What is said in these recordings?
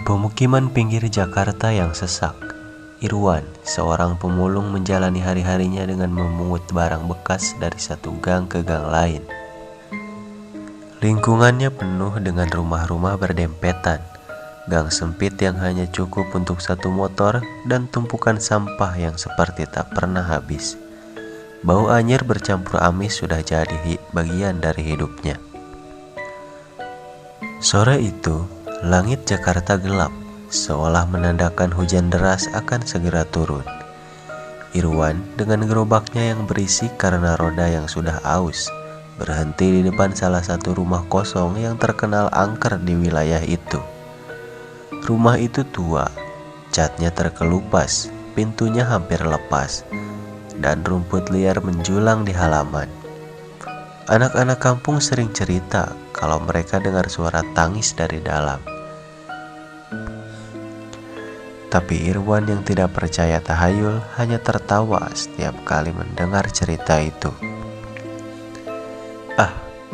Di pemukiman pinggir Jakarta yang sesak, Irwan, seorang pemulung, menjalani hari-harinya dengan memungut barang bekas dari satu gang ke gang lain. Lingkungannya penuh dengan rumah-rumah berdempetan, gang sempit yang hanya cukup untuk satu motor, dan tumpukan sampah yang seperti tak pernah habis. Bau anyir bercampur amis sudah jadi bagian dari hidupnya. Sore itu, langit Jakarta gelap, seolah menandakan hujan deras akan segera turun. Irwan dengan gerobaknya yang berisik karena roda yang sudah aus, berhenti di depan salah satu rumah kosong yang terkenal angker di wilayah itu. Rumah itu tua, catnya terkelupas, pintunya hampir lepas, dan rumput liar menjulang di halaman. Anak-anak kampung sering cerita kalau mereka dengar suara tangis dari dalam. Tapi Irwan yang tidak percaya tahayul hanya tertawa setiap kali mendengar cerita itu.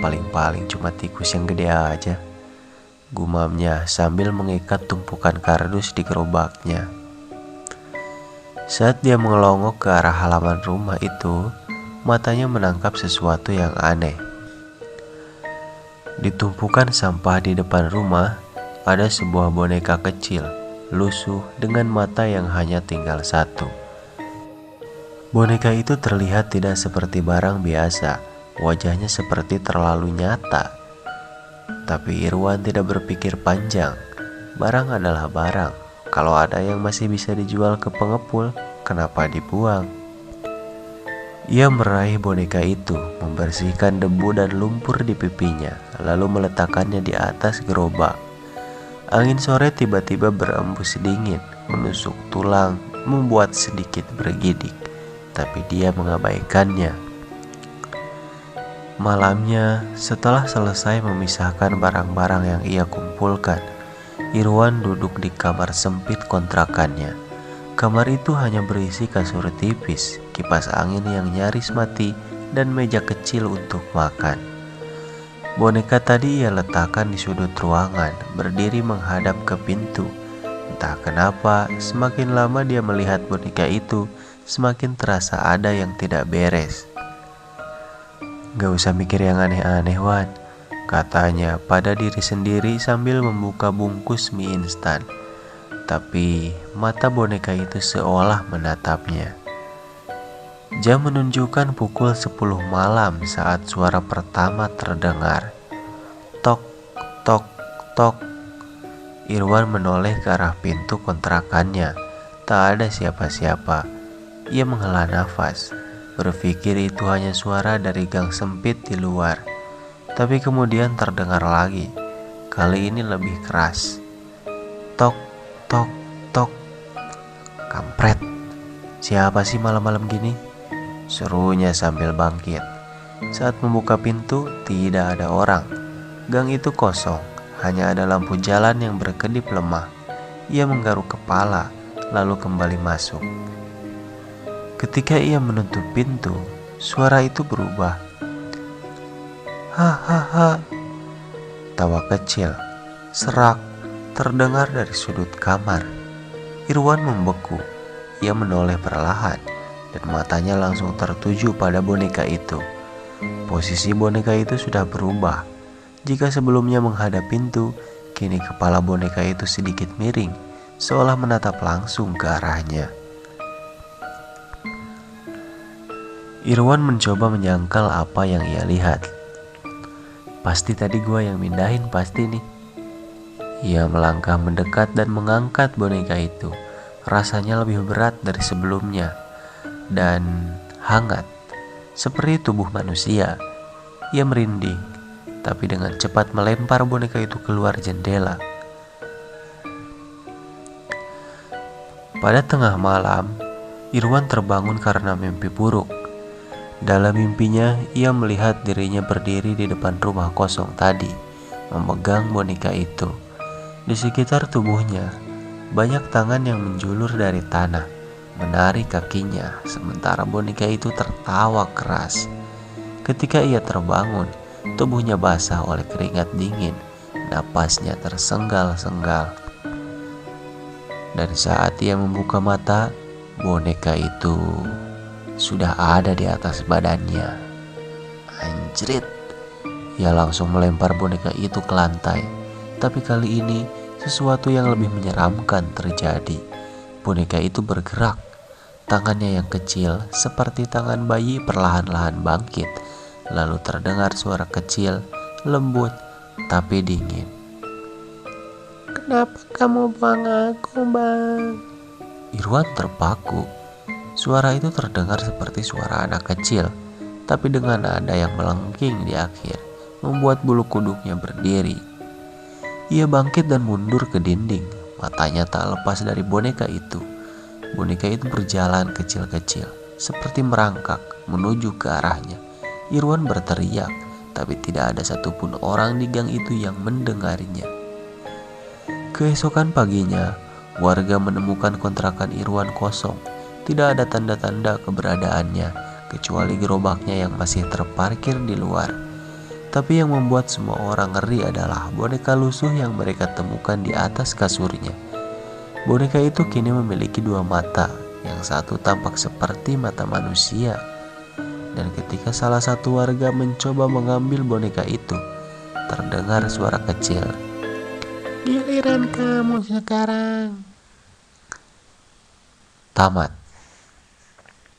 Paling-paling cuma tikus yang gede aja, gumamnya sambil mengikat tumpukan kardus di gerobaknya. Saat dia mengelongok ke arah halaman rumah itu, matanya menangkap sesuatu yang aneh. Di tumpukan sampah di depan rumah, ada sebuah boneka kecil, lusuh dengan mata yang hanya tinggal satu. Boneka itu terlihat tidak seperti barang biasa, wajahnya seperti terlalu nyata. Tapi Irwan tidak berpikir panjang, barang adalah barang. Kalau ada yang masih bisa dijual ke pengepul, kenapa dibuang? Ia meraih boneka itu, membersihkan debu dan lumpur di pipinya, lalu meletakkannya di atas gerobak. Angin sore tiba-tiba berembus dingin, menusuk tulang, membuat sedikit bergidik, tapi dia mengabaikannya. Malamnya, setelah selesai memisahkan barang-barang yang ia kumpulkan, Irwan duduk di kamar sempit kontrakannya. Kamar itu hanya berisi kasur tipis, kipas angin yang nyaris mati, dan meja kecil untuk makan. Boneka tadi ia letakkan di sudut ruangan, berdiri menghadap ke pintu. Entah kenapa, semakin lama dia melihat boneka itu, semakin terasa ada yang tidak beres. "Gak usah mikir yang aneh-aneh, Wan," katanya pada diri sendiri sambil membuka bungkus mie instan. Tapi mata boneka itu seolah menatapnya. Jam menunjukkan pukul 10 malam saat suara pertama terdengar. Tok, tok, tok. Irwan menoleh ke arah pintu kontrakannya. Tak ada siapa-siapa. Ia menghela nafas, berpikir itu hanya suara dari gang sempit di luar. Tapi kemudian terdengar lagi, kali ini lebih keras. Tok, tok, tok. "Kampret, siapa sih malam-malam gini?" serunya sambil bangkit. Saat membuka pintu, tidak ada orang. Gang itu kosong, hanya ada lampu jalan yang berkedip lemah. Ia menggaruk kepala, lalu kembali masuk. Ketika ia menutup pintu, suara itu berubah. "Hahaha." Tawa kecil, serak, terdengar dari sudut kamar. Irwan membeku. Ia menoleh perlahan, dan matanya langsung tertuju pada boneka itu. Posisi boneka itu sudah berubah. Jika sebelumnya menghadap pintu, kini kepala boneka itu sedikit miring, seolah menatap langsung ke arahnya. Irwan mencoba menyangkal apa yang ia lihat. "Pasti tadi gua yang mindahin, pasti nih." Ia melangkah mendekat dan mengangkat boneka itu. Rasanya lebih berat dari sebelumnya dan hangat, seperti tubuh manusia. Ia merinding, tapi dengan cepat melempar boneka itu keluar jendela. Pada tengah malam, Irwan terbangun karena mimpi buruk. Dalam mimpinya, ia melihat dirinya berdiri di depan rumah kosong tadi, memegang boneka itu. Di sekitar tubuhnya, banyak tangan yang menjulur dari tanah, menarik kakinya, sementara boneka itu tertawa keras. Ketika ia terbangun, tubuhnya basah oleh keringat dingin, napasnya tersenggal-senggal. Dan saat ia membuka mata, boneka itu sudah ada di atas badannya. Anjrit, ia langsung melempar boneka itu ke lantai. Tapi kali ini sesuatu yang lebih menyeramkan terjadi. Boneka itu bergerak. Tangannya yang kecil seperti tangan bayi perlahan-lahan bangkit. Lalu terdengar suara kecil, lembut, tapi dingin. Kenapa kamu buang aku, Bang? Irwan terpaku. Suara itu terdengar seperti suara anak kecil, tapi dengan nada yang melengking di akhir, membuat bulu kuduknya berdiri. Ia bangkit dan mundur ke dinding, matanya tak lepas dari boneka itu. Boneka itu berjalan kecil-kecil, seperti merangkak menuju ke arahnya. Irwan berteriak, tapi tidak ada satupun orang di gang itu yang mendengarnya. Keesokan paginya, warga menemukan kontrakan Irwan kosong. Tidak ada tanda-tanda keberadaannya, kecuali gerobaknya yang masih terparkir di luar. Tapi yang membuat semua orang ngeri adalah boneka lusuh yang mereka temukan di atas kasurnya. Boneka itu kini memiliki dua mata, yang satu tampak seperti mata manusia. Dan ketika salah satu warga mencoba mengambil boneka itu, terdengar suara kecil. Giliran kamu sekarang. Tamat.